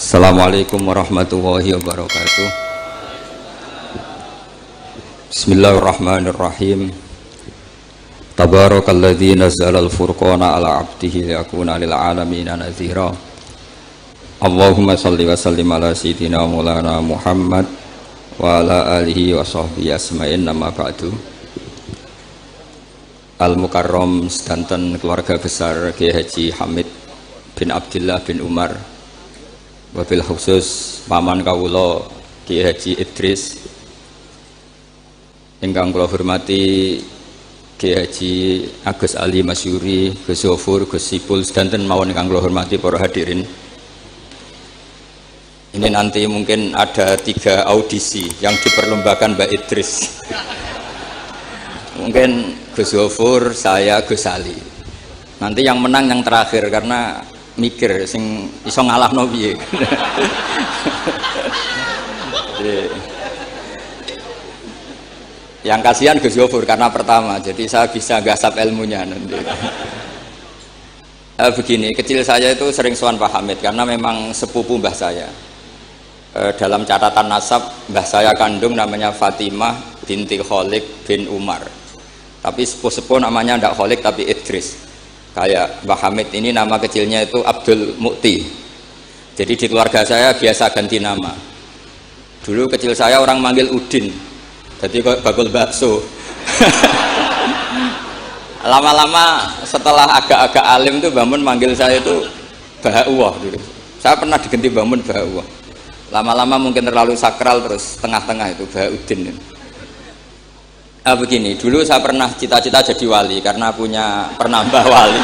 Assalamualaikum warahmatullahi wabarakatuh. Bismillahirrahmanirrahim. Tabarakalladzi nazzala al-furqana ala 'abdihi liyakuna lil 'alamina nadhira. Allahumma shalli wa sallim ala sayyidina maulana Muhammad wa ala alihi wa sahbihi asma'in, nama ba'du. Al-Mukarram sedanten keluarga besar Kiai Haji Hamid bin Abdillah bin Umar, wabil khusus paman kawula Kiai Haji Idris, ingkang kula hormati Kiai Haji Agus Ali Masyuri, Gus Zofur, Gus Sipul sedanten mawon ingkang kula hormati para hadirin. Ini nanti mungkin ada 3 audisi yang diperlombakan Mbak Idris. Mungkin Gus Zofur, saya, Gus Ali. Nanti yang menang yang terakhir karena mikir sing iso ngalahno piye. Yang kasihan Gus Zofur karena pertama, jadi saya bisa gasap ilmunya nanti. Begini, kecil saya itu sering sowan Pak Hamid karena memang sepupu mbah saya. Dalam catatan nasab mbah saya kandung namanya Fatimah binti Kholik bin Umar, tapi sepuh-sepuh namanya tidak Kholik tapi Idris. Kayak Mbah Hamid ini nama kecilnya itu Abdul Mukti. Jadi di keluarga saya biasa ganti nama. Dulu kecil saya orang manggil Udin, jadi kok bakul bakso. Lama-lama setelah agak-agak alim tuh Bamun manggil saya itu Bahauwah gitu. Saya pernah diganti Bamun Bahauwah. Lama-lama mungkin terlalu sakral, terus tengah-tengah itu Bahauddin. Begini, dulu saya pernah cita-cita jadi wali karena punya penambah wali.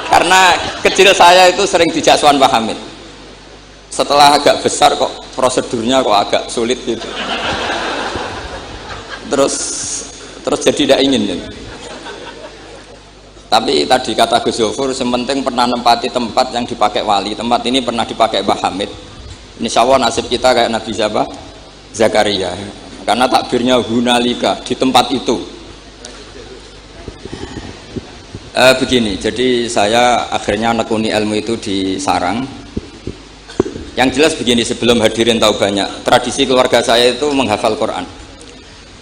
Karena kecil saya itu sering dijak sowan Pak Hamid. Setelah agak besar kok prosedurnya kok agak sulit gitu. Terus jadi tidak ingin gitu. Tapi tadi kata Gus Zofur, sementing pernah nempati tempat yang dipakai wali. Tempat ini pernah dipakai Pak Hamid. Insya Allah nasib kita kayak Nabi Zakaria, karena takbirnya hunalika, di tempat itu. Begini, jadi saya akhirnya nekuni ilmu itu di sarang. Yang jelas begini, sebelum hadirin tahu banyak, tradisi keluarga saya itu menghafal Quran.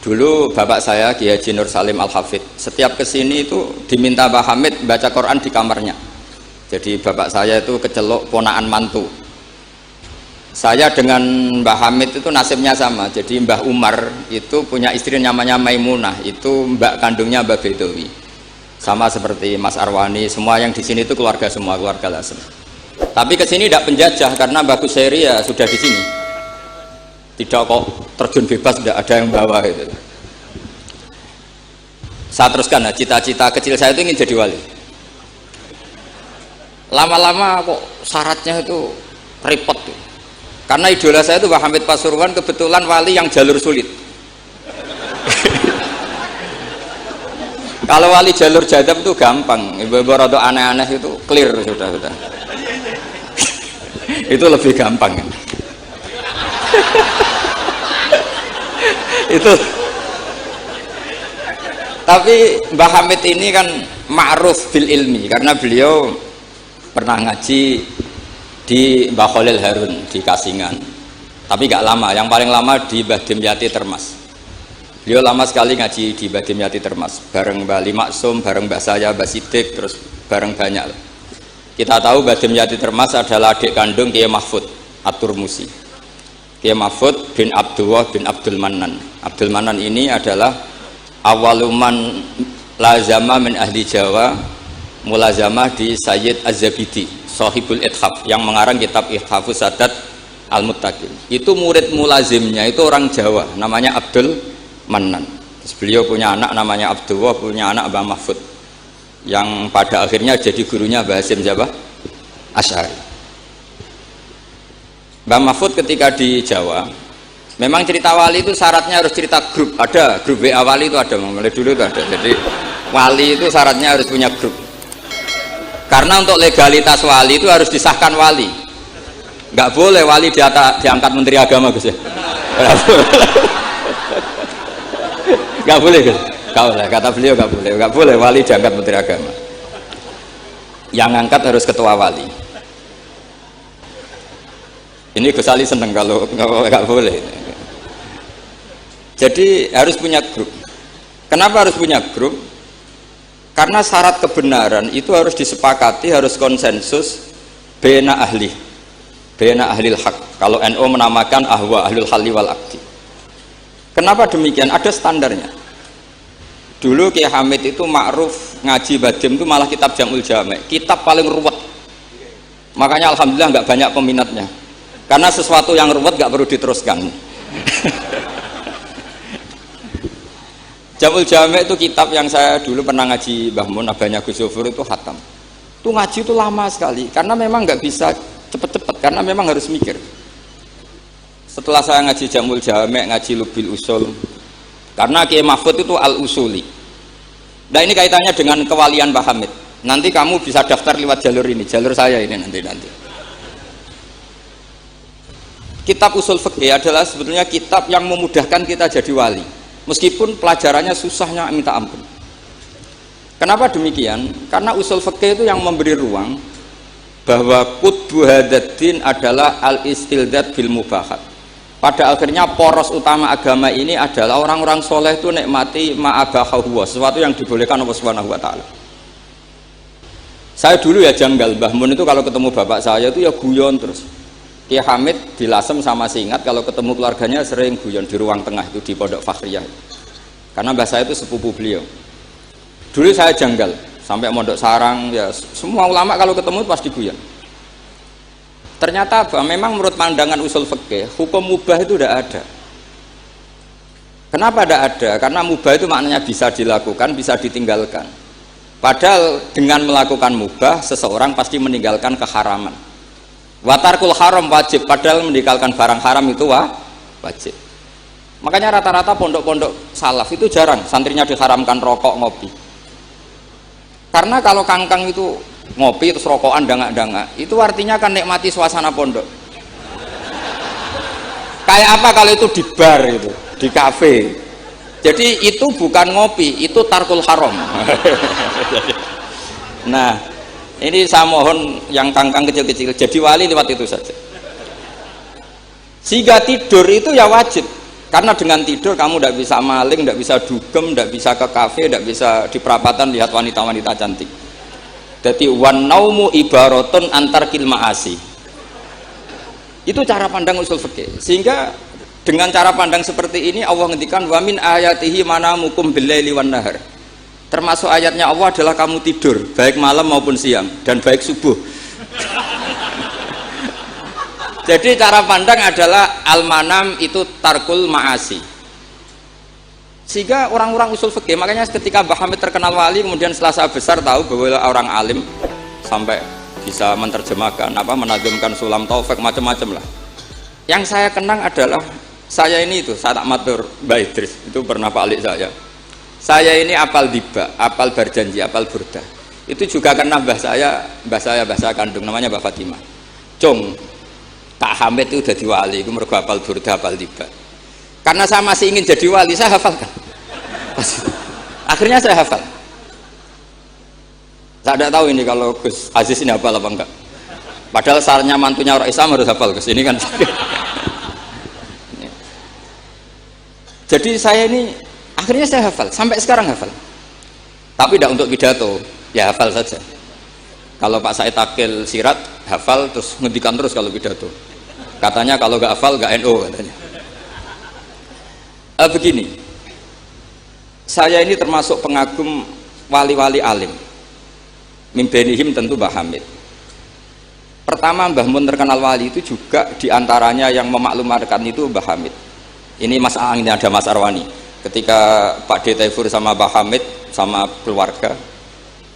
Dulu bapak saya Kiai Haji Nur Salim Al-Hafidh setiap kesini itu diminta Pak Hamid baca Quran di kamarnya. Jadi bapak saya itu kecelok ponaan mantu. Saya dengan Mbah Hamid itu nasibnya sama. Jadi Mbah Umar itu punya istri namanya Maimunah, itu mbak kandungnya Mbah Bedowi. Sama seperti Mas Arwani, semua yang di sini itu keluarga semua, keluarga Lasem. Tapi ke sini tidak penjajah karena Mbah Kuseri ya sudah di sini. Tidak kok terjun bebas, tidak ada yang bawa gitu. Saya teruskan, nah, cita-cita kecil saya itu ingin jadi wali. Lama-lama kok syaratnya itu repot tuh. Karena idola saya itu Pak Hamid Pasuruan, kebetulan wali yang jalur sulit. Kalau wali jalur jadab itu gampang, ibu-ibu rada aneh-aneh itu clear sudah. Itu lebih gampang. Itu. Tapi Mbah Hamid ini kan ma'ruf bil ilmi karena beliau pernah ngaji di Mbah Khalil Harun di Kasingan, tapi gak lama. Yang paling lama di Mbah Dimyati Termas. Beliau lama sekali ngaji di Mbah Dimyati Termas bareng Mbah Ali Maksum, bareng Mbah saya, Mbah Sidik, terus bareng banyak. Kita tahu Mbah Dimyati Termas adalah adik kandung Kiai Mahfud At-Turmusi. Kiai Mahfud bin Abdullah bin Abdul Manan. Abdul Manan ini adalah awaluman lazama min ahli Jawa, mulazamah di Sayyid Az-Zabidi Sahibul Ithaf yang mengarang kitab Ithafus Sadat Al-Muttaqin. Itu murid mulazimnya itu orang Jawa namanya Abdul Manan. Terus beliau punya anak namanya Abdullah, punya anak Mbah Mahfud yang pada akhirnya jadi gurunya Mbah Hasyim Asy'ari. Mbah Mahfud ketika di Jawa, memang cerita wali itu syaratnya harus cerita grup. Ada grup WA wali itu ada, mulai dulu itu ada. Jadi wali itu syaratnya harus punya grup. Karena untuk legalitas wali itu harus disahkan wali. Nggak boleh wali diangkat Menteri Agama, Gus ya. Nggak boleh, Gus. Nggak boleh, kata beliau nggak boleh wali diangkat Menteri Agama. yang ngangkat harus ketua wali. Ini Gus Ali seneng kalau nggak boleh. Jadi harus punya grup. Kenapa harus punya grup? Karena syarat kebenaran itu harus disepakati, harus konsensus bena ahlil haq. Kalau NU menamakan ahwa ahlul halli wal aqdi. Kenapa demikian? Ada standarnya. Dulu Kiai Hamid itu ma'ruf ngaji badim itu malah kitab Jamul Jami', kitab paling ruwet. Makanya alhamdulillah nggak banyak peminatnya. Karena sesuatu yang ruwet nggak perlu diteruskan. Jamul Jami' itu kitab yang saya dulu pernah ngaji Mbah Mun, abahnya Gus Zofur itu khatam. Itu ngaji itu lama sekali karena memang nggak bisa cepet-cepet karena memang harus mikir. Setelah saya ngaji Jamul Jami', ngaji Lubil Usul, karena Kiai Mahfud itu al-usuli. Nah ini kaitannya dengan kewalian Mbah Hamid. Nanti kamu bisa daftar lewat jalur ini, jalur saya ini nanti. Kitab Usul Fikih adalah sebetulnya kitab yang memudahkan kita jadi wali. Meskipun pelajarannya susahnya minta ampun. Kenapa demikian? Karena usul fikih itu yang memberi ruang bahwa qutbu hadaddin adalah al-istildad bil mubahat. Pada akhirnya poros utama agama ini adalah orang-orang soleh itu nikmati ma'abahahu, sesuatu yang dibolehkan Allah Subhanahu wa taala. Saya dulu ya janggal, Mbah Mun itu kalau ketemu bapak saya itu ya guyon terus. Kiai Hamid di Lasem sama Singat kalau ketemu keluarganya sering guyon di ruang tengah itu di Pondok Fakhriyah. Karena mbah saya itu sepupu beliau. Dulu saya janggal sampai Mondok Sarang ya semua ulama kalau ketemu pasti guyon. Ternyata apa? Memang menurut pandangan usul fikih hukum mubah itu tidak ada. Kenapa tidak ada? Karena mubah itu maknanya bisa dilakukan, bisa ditinggalkan. Padahal dengan melakukan mubah seseorang pasti meninggalkan keharaman. Watarkul haram wajib, padahal meninggalkan barang haram itu wajib. Makanya rata-rata pondok-pondok salaf itu jarang santrinya diharamkan rokok, ngopi. Karena kalau kangkang itu ngopi terus rokokan dangak-dangak, itu artinya kan nikmati suasana pondok. Kayak apa kalau itu di bar itu, di kafe. Jadi itu bukan ngopi, itu tarkul haram. Nah, ini saya mohon yang kangkang kecil-kecil jadi wali lewat itu saja. Sehingga tidur itu ya wajib. Karena dengan tidur kamu tidak bisa maling, tidak bisa dugem, tidak bisa ke kafe, tidak bisa di perapatan lihat wanita-wanita cantik. Jadi wan naumu ibaratun antar kilmaasi. Itu cara pandang usul fikih. Sehingga dengan cara pandang seperti ini Allah ngendikan wa min ayatihi manamukum billaili wan nahar. Termasuk ayatnya Allah adalah kamu tidur baik malam maupun siang dan baik subuh. Jadi cara pandang adalah al-manam itu tarkul ma'asi. Sehingga orang-orang usul fikih, makanya ketika Mbah Hamid terkenal wali, kemudian setelah saya besar tahu bahwa orang alim sampai bisa menerjemahkan menazumkan sulam taufik macam-macam lah. Yang saya kenang adalah saya ini itu, saya tak matur Mbak Idris, itu pernah Pak Alik saya. Saya ini apal diba, apal berjanji, apal burda. Itu juga karena mbah saya kandung namanya Mbak Fatimah. Cung, Pak Hamid itu jadi wali, itu mergo apal burda, apal diba. Karena saya masih ingin jadi wali, saya hafalkan. Akhirnya saya hafal. Saya tidak tahu ini kalau Gus Aziz ini hafal apa enggak. Padahal sarannya mantunya orang Islam harus hafal Gus ini kan. Jadi saya ini akhirnya saya hafal, sampai sekarang hafal. Tapi tidak untuk pidato, ya hafal saja. Kalau Pak Said Akil Sirat hafal terus ngendikan terus kalau pidato. Katanya kalau nggak hafal nggak NU katanya. Begini, saya ini termasuk pengagum wali-wali alim. Mimbenihim tentu Mbah Hamid. Pertama Mbah Mun terkenal wali itu juga diantaranya yang memaklumatkan itu Mbah Hamid. Ini ini ada Mas Arwani. Ketika Pak D. Taifur sama Mbah Hamid sama keluarga,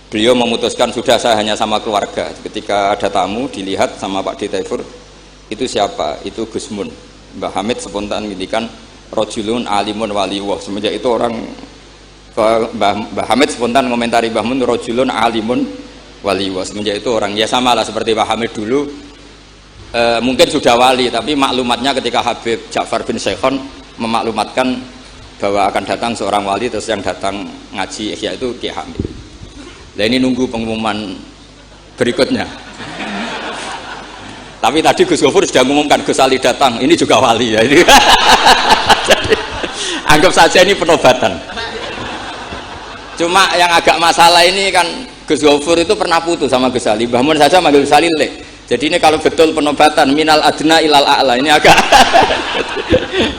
beliau memutuskan sudah saya hanya sama keluarga. Ketika ada tamu dilihat sama Pak D. Taifur, itu siapa? Itu Gus Mun. Mbah Hamid spontan ngindikan rojulun alimun waliwah. Semenjak itu orang Mbah Hamid spontan komentari Mbah Mun rojulun alimun waliwah. Semenjak itu orang ya sama lah seperti Mbah Hamid dulu. Mungkin sudah wali, tapi maklumatnya ketika Habib Ja'far bin Syekhon memaklumatkan bahwa akan datang seorang wali, terus yang datang ngaji Ihya itu Kiai Hamid. Nah ini nunggu pengumuman berikutnya. Tapi tadi Gus Gofur sudah mengumumkan Gus Ali datang, ini juga wali ya. Jadi, anggap saja ini penobatan. Cuma yang agak masalah ini kan Gus Gofur itu pernah putus sama Gus Ali. Mbah Mun saja manggil Gus Ali lek. Jadi ini kalau betul penobatan minal adna ilal a'la ini agak.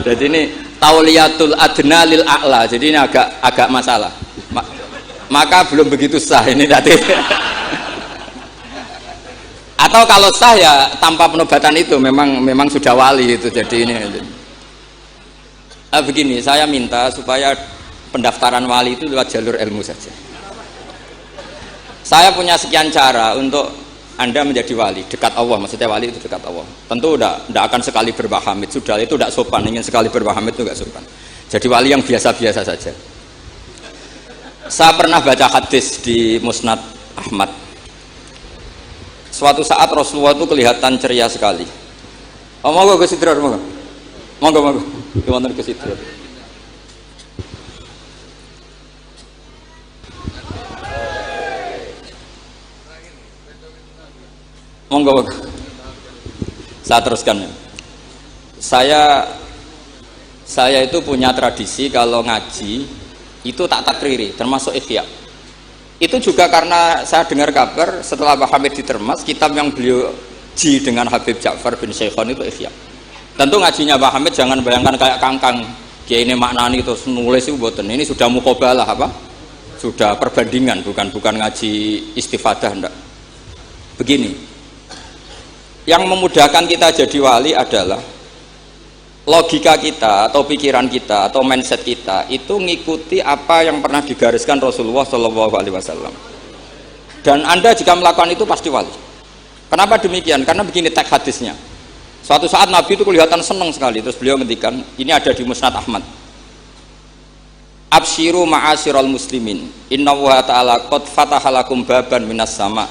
Jadi ini tauliyatul adna lil a'la. Jadi ini agak masalah. Maka belum begitu sah ini tadi. Atau kalau sah ya tanpa penobatan itu memang sudah wali itu. Jadi ini begini, saya minta supaya pendaftaran wali itu lewat jalur ilmu saja. Saya punya sekian cara untuk Anda menjadi wali dekat Allah. Maksudnya wali itu dekat Allah. Tentu tidak akan sekali berbahamid, sudah itu tidak sopan. Ingin sekali berbahamid itu tidak sopan. Jadi wali yang biasa-biasa saja. Saya pernah baca hadis di Musnad Ahmad. Suatu saat Rasulullah itu kelihatan ceria sekali. Oh, monggo Gus Sidrar, monggo. Gimana Gus Sidrar? Monggo. Saya teruskan. Saya itu punya tradisi kalau ngaji itu tak takriri, termasuk ikhya. Itu juga karena saya dengar kabar setelah Mbah Hamid ditermas, kitab yang beliau ji dengan Habib Ja'far bin Syekhon itu ikhya. Tentu ngajinya Mbah Hamid jangan bayangkan kayak kangkang kiai ini maknani terus nulis itu boten. Ini sudah muqabalah apa? Sudah perbandingan, bukan ngaji istifadah ndak. Begini. Yang memudahkan kita jadi wali adalah logika kita atau pikiran kita atau mindset kita itu ngikuti apa yang pernah digariskan Rasulullah SAW. Dan Anda jika melakukan itu pasti wali. Kenapa demikian? Karena begini teks hadisnya. Suatu saat Nabi itu kelihatan senang sekali, terus beliau ngendikan, ini ada di Musnad Ahmad. Absyiru ma'asyiral muslimin, innallaha ta'ala qad fataha lakum baban minas sama.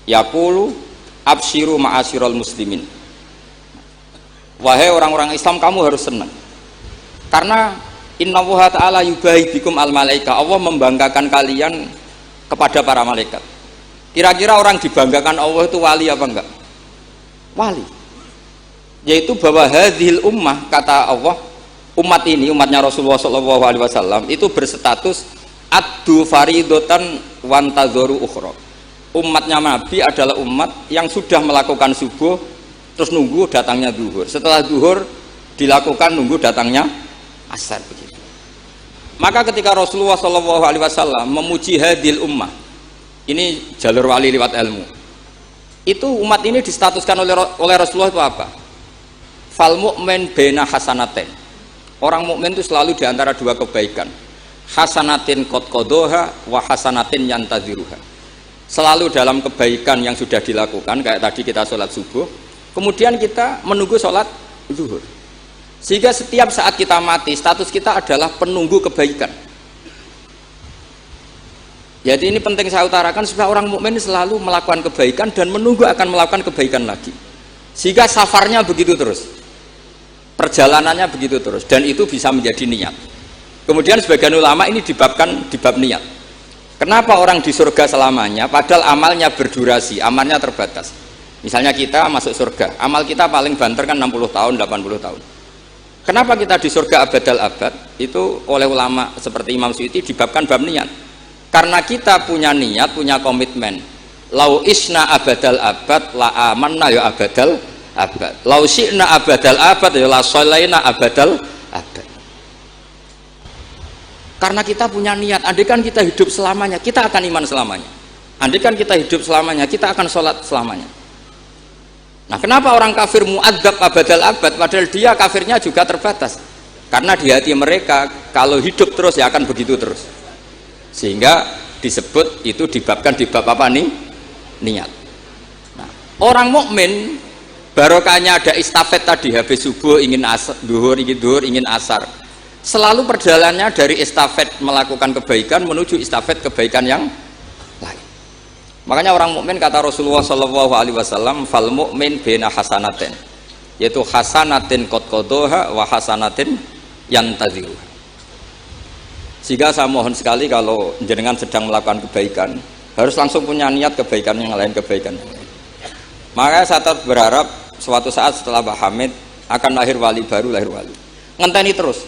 Yaqulu absyiru ma'asyiral muslimin. Wahai orang-orang Islam, kamu harus senang. Karena innallaha ta'ala yubahi bikum al malaika. Allah membanggakan kalian kepada para malaikat. Kira-kira orang dibanggakan Allah itu wali apa enggak? Wali. Yaitu bahwa hadhil ummah, kata Allah, umat ini, umatnya Rasulullah SAW itu berstatus addu faridotan wantadzoru ukhra. Umatnya Nabi adalah umat yang sudah melakukan subuh terus nunggu datangnya zuhur. Setelah zuhur dilakukan nunggu datangnya asar begitu. Maka ketika Rasulullah SAW memuji hadil ummah, ini jalur wali lewat ilmu, itu umat ini distatuskan oleh Rasulullah itu apa? Fal mu'min bena hasanaten. Orang mukmin itu selalu diantara dua kebaikan. Hasanatin qad qadoha wa hasanatin yantadhiruha. Selalu dalam kebaikan yang sudah dilakukan, kayak tadi kita sholat subuh, kemudian kita menunggu sholat zuhur, sehingga setiap saat kita mati status kita adalah penunggu kebaikan. Jadi ini penting saya utarakan supaya orang mukmin selalu melakukan kebaikan dan menunggu akan melakukan kebaikan lagi, sehingga safarnya begitu terus, perjalanannya begitu terus, dan itu bisa menjadi niat. Kemudian sebagian ulama ini dibabkan di bab niat. Kenapa orang di surga selamanya padahal amalnya berdurasi, amalnya terbatas? Misalnya kita masuk surga, amal kita paling banter kan 60 tahun, 80 tahun. Kenapa kita di surga abadal abad? Itu oleh ulama seperti Imam Suyuti dibabkan bab niat. Karena kita punya niat, punya komitmen. Lau isna abadal abad, la amanna ya abadal abad. Lau syi'na abadal abad, ya la sholaina abadal abad. Karena kita punya niat, andaikan kita hidup selamanya, kita akan iman selamanya. Andaikan kita hidup selamanya, kita akan sholat selamanya. Nah, kenapa orang kafir mu'adzab abadal abad padahal dia kafirnya juga terbatas? Karena di hati mereka kalau hidup terus ya akan begitu terus. Sehingga disebut itu dibabkan di bab apa nih? Niat. Nah, orang mukmin barokahnya ada istafet tadi, habis subuh ingin asar, duhur ingin asar. Selalu perjalanannya dari istafet melakukan kebaikan menuju istafet kebaikan yang lain. Makanya orang mukmin kata Rasulullah SAW, fal mukmin bena hasanaten, yaitu hasanatin qad qadoha wa hasanatin yantadhiruha. Sehingga saya mohon sekali kalau jenengan sedang melakukan kebaikan, harus langsung punya niat kebaikan yang lain, kebaikan. Makanya saya tetap berharap suatu saat setelah Mbah Hamid akan lahir wali baru, lahir wali. Ngenteni terus.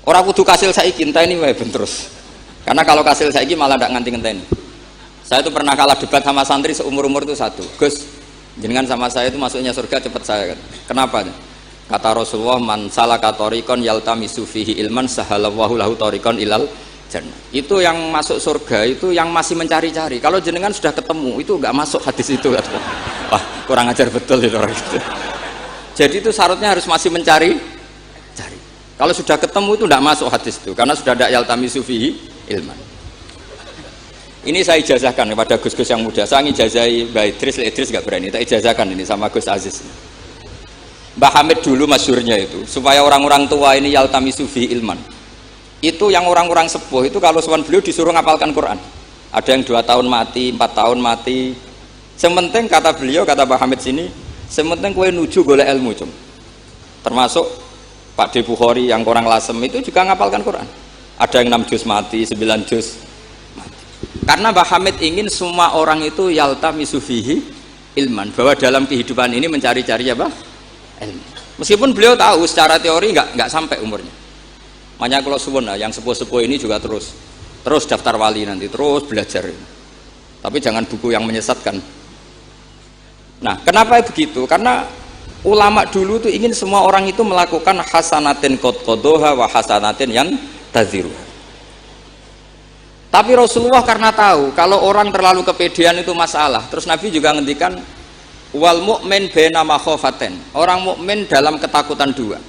Orang kudu kasil saiki, ngenteni wae ben terus. Karena kalau kasil saiki malah ndak nganti ngenteni. Saya itu pernah kalah debat sama santri seumur-umur itu satu. Gus, jenengan sama saya itu masuknya surga cepat saya kan. Kenapa? Kata Rasulullah, man salaka tariqan yaltamisu fihi ilman sahalallahu lahu tariqan ilal jannah. Itu yang masuk surga itu yang masih mencari-cari. Kalau jenengan sudah ketemu itu enggak masuk hadis itu. Wah, kurang ajar betul itu orang itu. Jadi itu syaratnya harus masih mencari. Kalau sudah ketemu itu enggak masuk hadis itu karena sudah ada yaltamisu fihi ilman. Ini saya ijazahkan kepada Gus-Gus yang muda. Saya ngijazahi Mbak Idris enggak berani. Tak ijazahkan ini sama Gus Aziz. Mbah Hamid dulu masyhurnya itu supaya orang-orang tua ini yaltamisu fihi ilman. Itu yang orang-orang sepuh itu kalau sowan beliau disuruh ngapalkan Quran. Ada yang 2 tahun mati, 4 tahun mati. Sementing kata beliau, kata Mbah Hamid sini, sementing kowe nuju golek ilmu cum. Termasuk Pak De Bukhari yang orang Lasem itu juga ngapalkan Quran. Ada yang 6 juz mati, 9 juz mati. Karena Mbah Hamid ingin semua orang itu yaltamisu fihi ilman, bahwa dalam kehidupan ini mencari-cari apa? Ilmu. Meskipun beliau tahu secara teori nggak sampai umurnya. Makanya kalau suwun yang sepuh-sepuh ini juga terus daftar wali nanti, terus belajar. Tapi jangan buku yang menyesatkan. Nah, kenapa begitu? Karena ulama dulu tuh ingin semua orang itu melakukan hasanatin qad qadoha wa hasanatin yang taziru. Tapi Rasulullah karena tahu kalau orang terlalu kepedean itu masalah. Terus Nabi juga ngendikan wal mu'min baina makhofaten. Orang mukmin dalam ketakutan dua.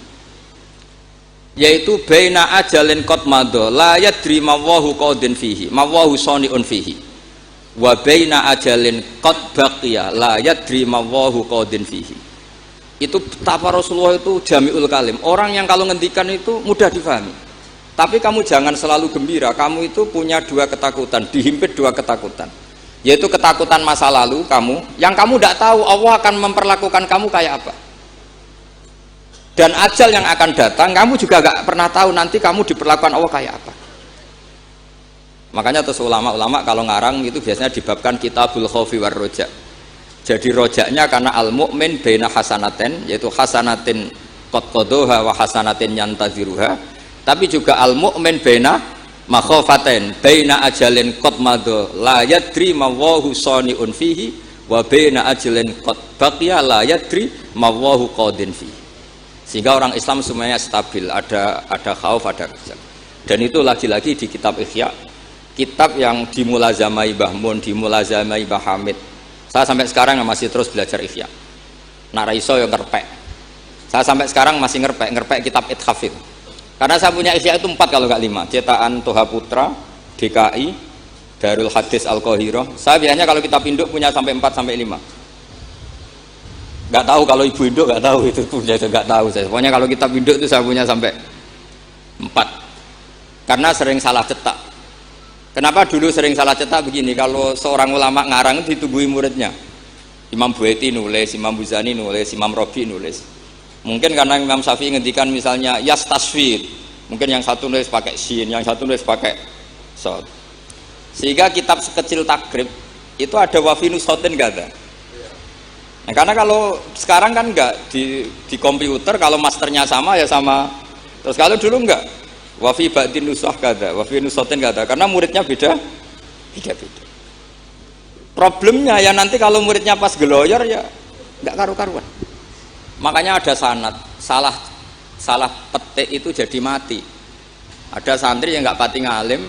Yaitu baina ajalin qad madha la yadri mawahu qadin fihi mawahu saniun fihi wa baina ajalin qad baqiya la yadri mawahu qadin fihi. Itu betapa Rasulullah itu jami'ul kalim, orang yang kalau ngendikan itu mudah difahami. Tapi kamu jangan selalu gembira, kamu itu punya dua ketakutan, dihimpit dua ketakutan, yaitu ketakutan masa lalu kamu yang kamu tidak tahu Allah akan memperlakukan kamu kayak apa. Dan ajal yang akan datang, kamu juga gak pernah tahu nanti kamu diperlakukan Allah kayak apa. Makanya terus ulama-ulama kalau ngarang itu biasanya dibabkan kitabul khaufi war roja. Jadi rojaknya karena al-mu'min baina hasanatin, yaitu hasanatin qad qadoha wa hasanatin yantaziruha. Tapi juga al-mu'min baina makhofatin, baina ajalin qad madha la yadri mawahu saniun fihi wa baina ajalin qad baqiya la yadri mawahu qadin fihi. Sehingga orang Islam semuanya stabil, ada khauf, ada rojak. Dan itu lagi-lagi di kitab Ihya, kitab yang dimulazamai Mbah Mun, dimulazamai Mbah Hamid. Saya sampai sekarang masih terus belajar Ihya. Nak raiso yang ngerpek. Saya sampai sekarang masih ngerpek kitab Ithaf itu. Karena saya punya Ihya itu 4 kalau nggak 5. Cetakan Toha Putra, DKI, Darul Hadis Al-Qahirah. Saya biasanya kalau kitab induk punya sampai 4 sampai 5. Nggak tahu kalau ibu induk nggak tahu itu punya itu nggak tahu saya. Pokoknya kalau kitab induk itu saya punya sampai 4. Karena sering salah cetak. Kenapa dulu sering salah cetak begini? Kalau seorang ulama ngarang itu ditungguin muridnya. Imam Buaiti nulis, Imam Buzani nulis, Imam Robi nulis. Mungkin karena Imam Syafi'i ngendikan misalnya yas tasfir. Mungkin yang satu nulis pakai shin, yang satu nulis pakai sod. Sehingga kitab sekecil takrib itu ada wafinus sotin nggak ada. Nah, karena kalau sekarang kan enggak di komputer kalau masternya sama ya sama. Terus kalau dulu enggak, wafi ba'din nusah kada, wafi nusotin kada, karena muridnya beda. Problemnya ya nanti kalau muridnya pas geloyor ya enggak karu-karuan. Makanya ada sanad, salah petik itu jadi mati. Ada santri yang enggak pati ngalim,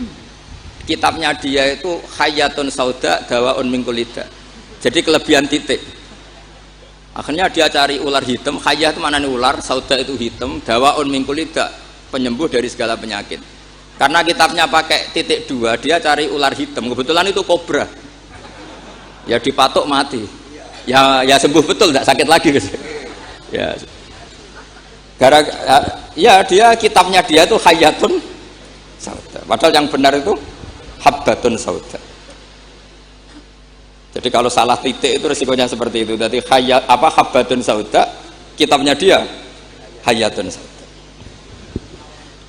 kitabnya dia itu Hayatun Sauda Dawaun min Kulida. Jadi kelebihan titik. Akhirnya dia cari ular hitam, khayah itu mana nih ular, sauda itu hitam, dawaun min kulida, penyembuh dari segala penyakit. Karena kitabnya pakai titik 2, dia cari ular hitam, kebetulan itu kobra. Ya dipatok mati. Ya sembuh betul, tidak sakit lagi. Ya. Ya dia kitabnya dia itu khayatun sauda. Padahal yang benar itu habbatun sauda. Jadi kalau salah titik itu resikonya seperti itu. Jadi habbatun sauda, kitabnya dia hayatun sauda.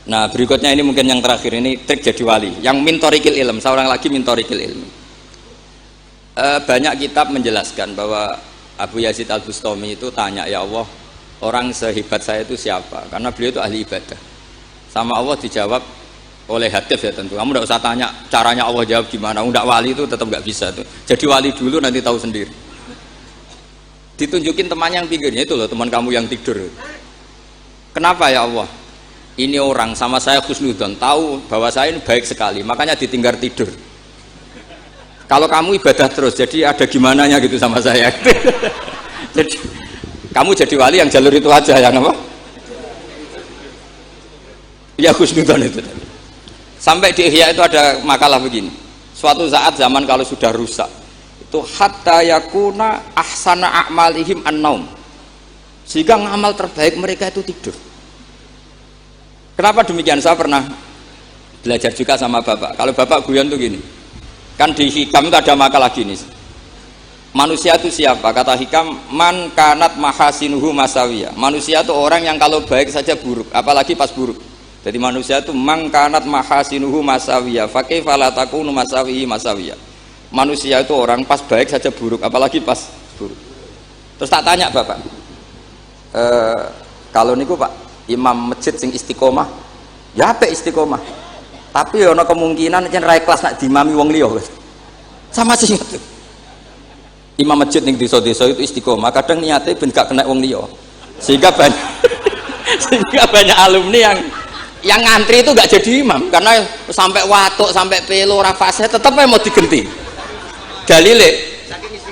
Nah berikutnya ini mungkin yang terakhir, ini trik jadi wali. Yang mintorikil ilm, seorang lagi mintorikil ilmi. banyak kitab menjelaskan bahwa Abu Yazid Al-Bustami itu tanya, ya Allah, orang sehebat saya itu siapa? Karena beliau itu ahli ibadah. Sama Allah dijawab oleh hadis ya tentu. Kamu tidak usah tanya caranya Allah jawab gimana. Tidak wali itu tetap nggak bisa tuh. Jadi wali dulu nanti tahu sendiri. Ditunjukin temannya yang pinggirnya itu loh, teman kamu yang tidur. Kenapa ya Allah? Ini orang sama saya husnudzon, tahu bahwa saya ini baik sekali, makanya ditinggal tidur. Kalau kamu ibadah terus, jadi ada gimananya gitu sama saya. Jadi kamu jadi wali yang jalur itu aja, yang apa? Ya husnudzon itu. Sampai di Ihya itu ada makalah begini. Suatu saat zaman kalau sudah rusak, itu hatta yakuna ahsana a'malihim an-naum. Sehingga amal terbaik mereka itu tidur. Kenapa demikian? Saya pernah belajar juga sama bapak. Kalau bapak guyon tuh gini, kan di Hikam itu ada makalah gini. Manusia itu siapa? Kata Hikam, man kanat mahasinuhu masawiyah. Manusia itu orang yang kalau baik saja buruk, apalagi pas buruk. Jadi manusia itu man kanat mahasinuhu masawiyah, fa kaifa la takunu masawihi masawiyah. Manusia itu orang pas baik saja buruk, apalagi pas buruk. Terus tak tanya bapak, kalau niku Pak, imam masjid sing istiqomah, ya apa istiqomah? Tapi ono kemungkinan yen ra ikhlas nak diimami wong liya. Sama sih itu. Imam masjid ning desa-desa itu istiqomah, kadang niate ben gak kena wong liya. Sehingga banyak sehingga banyak alumni yang ngantri itu gak jadi imam karena sampai watuk, sampai pelo, ora fase tetep mau digenti. Dalile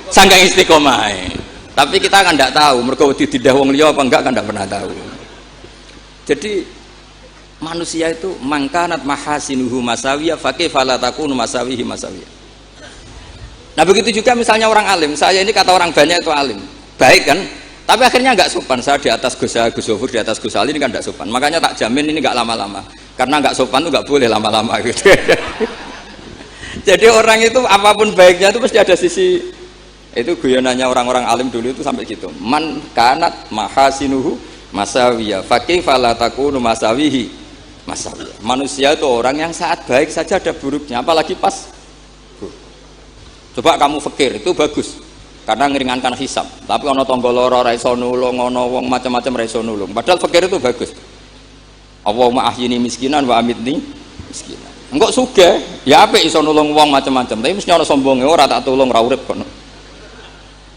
saking istiqomah. Tapi kita kan ndak tahu mergo ditindah wong liya apa enggak kan ndak pernah tahu. Jadi manusia itu mangkanat mahasinuhu masawiyah fa kaifa la takunu masawihi masawiyah. Nah begitu juga misalnya orang alim, saya ini kata orang banyak itu alim, baik kan? Tapi akhirnya nggak sopan. Saya di atas Gus Zofur, di atas Gus Ali ini kan nggak sopan. Makanya tak jamin ini nggak lama-lama. Karena nggak sopan itu nggak boleh lama-lama gitu. Jadi orang itu apapun baiknya itu pasti ada sisi. Itu guyonannya orang-orang alim dulu itu sampai gitu. Man kanat mahasinuhu masawiyah fa kaifa la takunu masawihi masawiyah. Manusia itu orang yang saat baik saja ada buruknya, apalagi pas buruk. Coba kamu fikir itu bagus karena ngeringankan hisab. Tapi ono tangga lara ra iso nulung, ono wong macam-macam ra iso nulung. Padahal fikir itu bagus. Allahumma ahyini miskinan wa amitni miskinan. Engko sugih ya apik iso nulung wong macam-macam, tapi mesti ono sombonge ora tak tulung ra urip kono.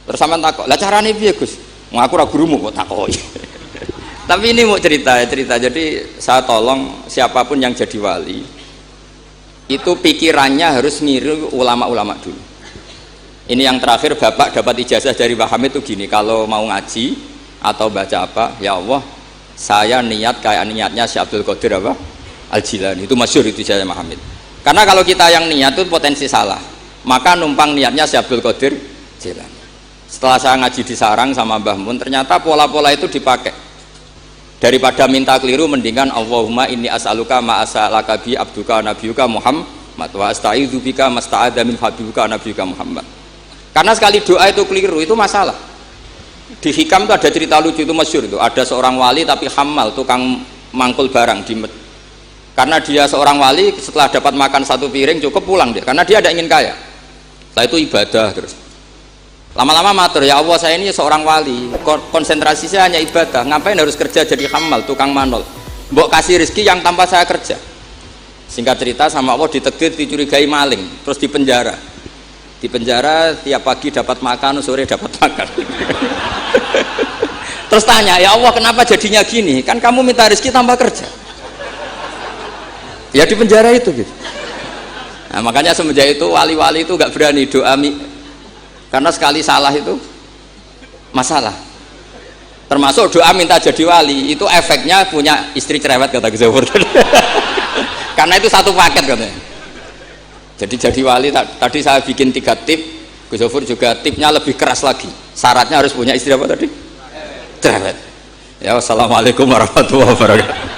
Terus sampean takok, "Lah carane piye, Gus?" Ngaku ra gurumu kok takoki. Tapi ini mau cerita. Jadi saya tolong siapapun yang jadi wali itu pikirannya harus niru ulama-ulama dulu. Ini yang terakhir, bapak dapat ijazah dari Mbah Hamid itu gini, kalau mau ngaji atau baca apa, ya Allah saya niat kayak niatnya Syekh Abdul Qadir apa? Al-Jilani. Itu masyhur itu ijazah Mbah Hamid. Karena kalau kita yang niat itu potensi salah, maka numpang niatnya Syekh Abdul Qadir Jilani. Setelah saya ngaji di sarang sama Mbah Mun, ternyata pola-pola itu dipakai. Daripada minta keliru, mendingan Allahumma inni as'aluka ma as'alaka bi abduka nabiyuka Muhammad wa asta'idzu bika masta'adza min habibuka nabiyuka Muhammad. Karena sekali doa itu keliru, itu masalah. Di Hikam itu ada cerita lucu, itu masyhur itu. Ada seorang wali tapi hamal, tukang mangkul barang di karena dia seorang wali, setelah dapat makan satu piring cukup pulang dia, karena dia tidak ingin kaya. Setelah itu ibadah terus. Lama-lama matur, ya Allah saya ini seorang wali, konsentrasi saya hanya ibadah, ngapain harus kerja jadi hamal, tukang manol, mbok kasih rezeki yang tanpa saya kerja. Singkat cerita sama Allah ditegur, dicurigai maling, terus dipenjara. Dipenjara tiap pagi dapat makan, sore dapat makan. Terus tanya, ya Allah kenapa jadinya gini, kan kamu minta rezeki tanpa kerja. Ya di penjara itu gitu. Nah, makanya semenjak itu wali-wali itu gak berani doa karena sekali salah itu masalah. Termasuk doa minta jadi wali itu efeknya punya istri cerewet kata Gus Zofur. Karena itu satu paket katanya. Jadi wali tadi saya bikin 3 tip, Gus Zofur juga tipnya lebih keras lagi. Syaratnya harus punya istri apa tadi? Cerewet. Ya wassalamualaikum warahmatullahi wabarakatuh.